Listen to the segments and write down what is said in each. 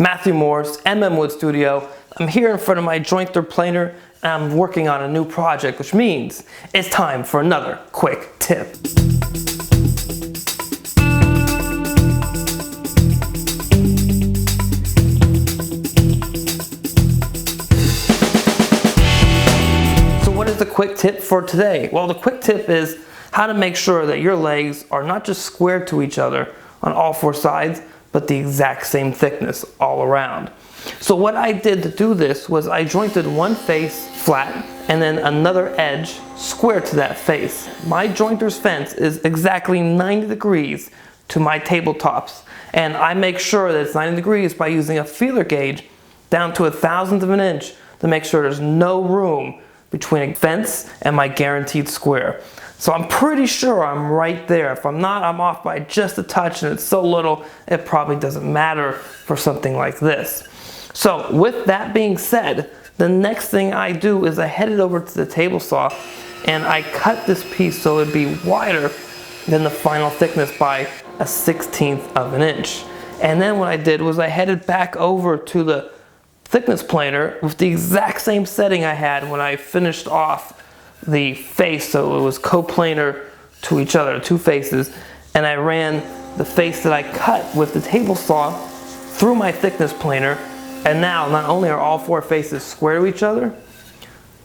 Matthew Morse, Wood Studio. I'm here in front of my jointer planer and I'm working on a new project, which means it's time for another quick tip. So what is the quick tip for today? Well, the quick tip is how to make sure that your legs are not just square to each other on all four sides, but the exact same thickness all around. So what I did to do this was I jointed one face flat and then another edge square to that face. My jointer's fence is exactly 90 degrees to my tabletops, and I make sure that it's 90 degrees by using a feeler gauge down to 1/1000th of an inch to make sure there's no room between a fence and my guaranteed square. So I'm pretty sure I'm right there. If I'm not, I'm off by just a touch, and it's so little it probably doesn't matter for something like this. So with that being said, the next thing I do is I head it over to the table saw and I cut this piece so it'd be wider than the final thickness by 1/16th of an inch. And then what I did was I headed back over to the thickness planer with the exact same setting I had when I finished off the face, so it was coplanar to each other, two faces, and I ran the face that I cut with the table saw through my thickness planer, and now not only are all four faces square to each other,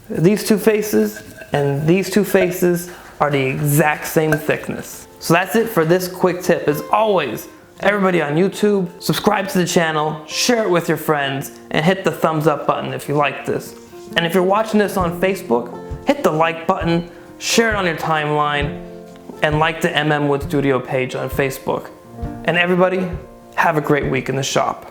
these two faces and these two faces are the exact same thickness. So that's it for this quick tip. As always, everybody on YouTube, subscribe to the channel, share it with your friends, and hit the thumbs up button if you like this. And if you're watching this on Facebook, hit the like button, share it on your timeline, and like the Wood Studio page on Facebook. And everybody, have a great week in the shop.